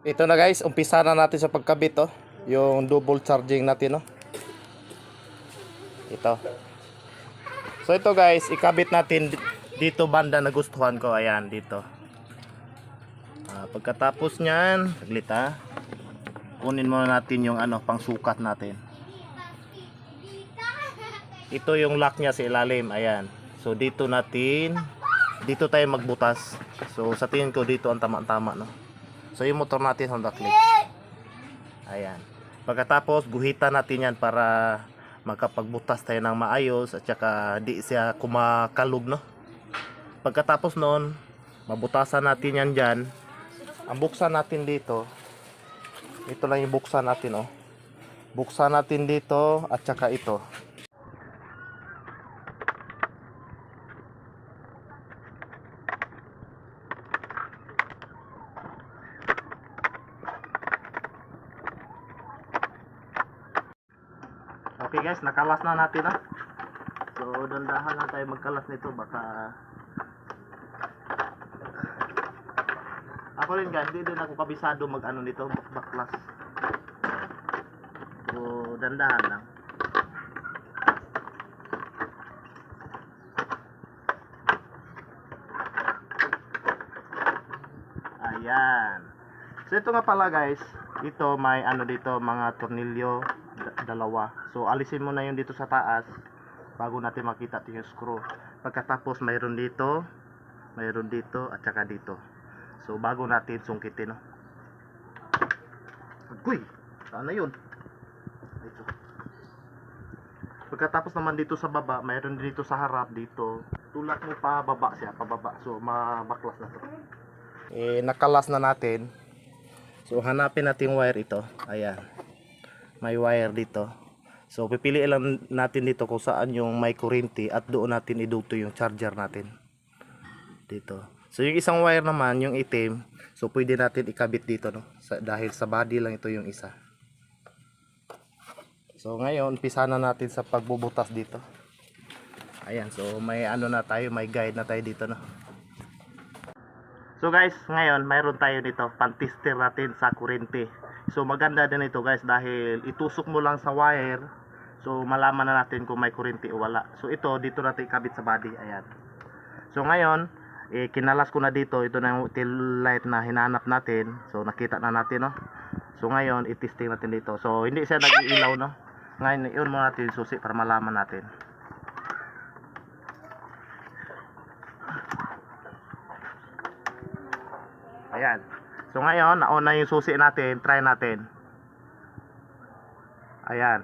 Ito na guys, umpisa na natin sa pagkabit oh. Yung double charging natin oh. Ito. So ito guys, ikabit natin dito banda na gustuhan ko. Ayan, dito. Pagkatapos niyan, saglit ha. Kunin muna natin yung pangsukat natin. Ito yung lock niya sa ilalim. Ayan. So dito tayo magbutas. So sa tingin ko dito ang tama-tama no. So yung motor natin Honda Click. Ayan. Pagkatapos guhitan natin yan para makapagbutas tayo ng maayos at saka di siya kumakalog no. Pagkatapos noon, mabutasan natin yan dyan. Ang buksan natin dito, ito lang yung buksan natin oh. Buksan natin dito at saka ito. Okay guys, nakalas na natin ah. So dandahan lang tayo magkalas nito baka ako rin guys, hindi din ako kabisado mag nito, baklas. So dandahan lang. Ayan. So ito nga pala guys, ito may dito mga tornilyo dalawa. So alisin mo na yung dito sa taas bago natin makita yung screw. Pagkatapos mayroon dito at saka dito. So bago natin sungkitin no. Uy, saan na yun? Ito. Pagkatapos naman dito sa baba, mayroon dito sa harap dito. Tulak mo pa baba siya, pababa. So mabaklas na to. Nakalas na natin. So hanapin natin yung wire ito. Ayan. May wire dito. So pipiliin lang natin dito kung saan yung may kuryente at doon natin iduto yung charger natin. Dito. So yung isang wire naman, yung itim, so pwede natin ikabit dito no. Dahil sa body lang ito yung isa. So ngayon, umpisa na natin sa pagbubutas dito. Ayan, so may na tayo, may guide na tayo dito no. So guys, ngayon mayroon tayo nito, pan-tester natin sa kuryente. So maganda din ito guys dahil itusok mo lang sa wire. So malaman na natin kung may kuryente o wala. So ito dito natin ikabit sa body. Ayan. So ngayon, kinalas ko na dito. Ito na yung tail light na hinanap natin. So nakita na natin no. So ngayon, i-testing natin dito. So hindi siya nag-iilaw no. Ngayon, i-on mo natin yung susi para malaman natin. Ayan. So ngayon, na-on na yung susi natin, try natin. Ayan.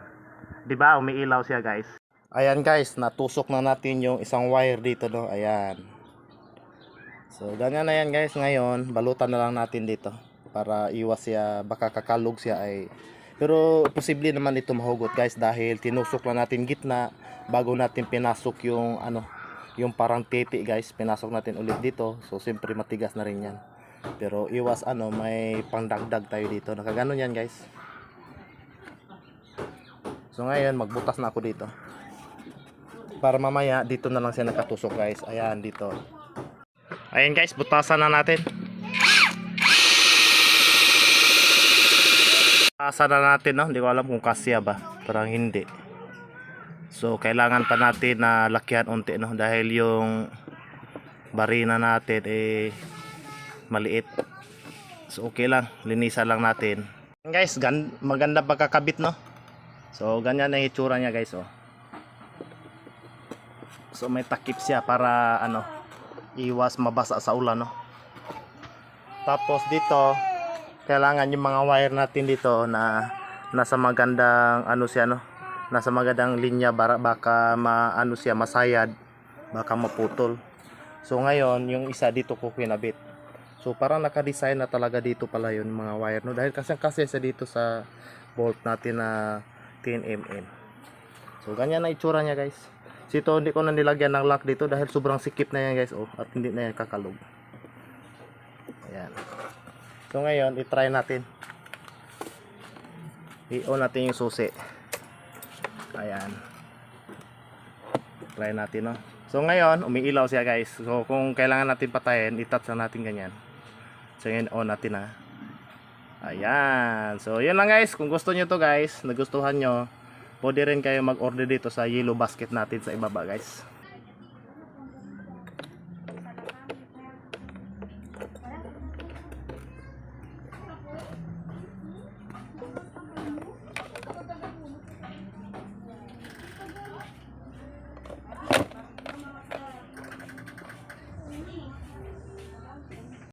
'Di ba? Umiilaw siya, guys. Ayan, guys, natusok na natin yung isang wire dito, no. Ayan. So ganyan na yan, guys. Ngayon, balutan na lang natin dito para iwas siya, baka kakalog siya ay. Pero posible naman ito mahugot, guys, dahil tinusok lang natin gitna bago natin pinasok yung yung parang titi, guys. Pinasok natin ulit dito. So siyempre matigas na rin yan. Pero iwas may pangdagdag tayo dito. Nakaganon yan guys. So ngayon magbutas na ako dito. Para mamaya dito na lang siya nakatusok guys. Ayan dito. Ayan guys, butasan na natin. Butasan na natin no. Hindi ko alam kung kasya ba. Parang hindi. So kailangan pa natin na lakihan unti no. Dahil yung barina natin maliit. So okay lang, linisan lang natin. Guys, maganda pagkakabit no. So ganyan ang itsura niya guys oh. So may takip siya para iwas mabasa sa ulan no. Tapos dito kailangan yung mga wire natin dito na nasa magandang siya no. Nasa magandang linya baka siya masayad, baka maputol. So ngayon yung isa dito ko kinabit. So parang naka-design na talaga dito pala yun mga wire no. Dahil kasi sa dito sa bolt natin na 10mm. So ganyan na itsura niya guys. So ito hindi ko na nilagyan ng lock dito dahil sobrang sikip na yan guys oh. At hindi na yan kakalog. Ayan. So ngayon i-try natin. I-on natin yung susi. Ayan. Try natin no. So ngayon umiilaw siya guys. So kung kailangan natin patayin, i-touch lang natin ganyan. So ngayon on natin ha. Ayan. So, yun lang guys. Kung gusto nyo to guys, nagustuhan nyo, pwede rin kayo mag-order dito sa yellow basket natin sa ibaba guys.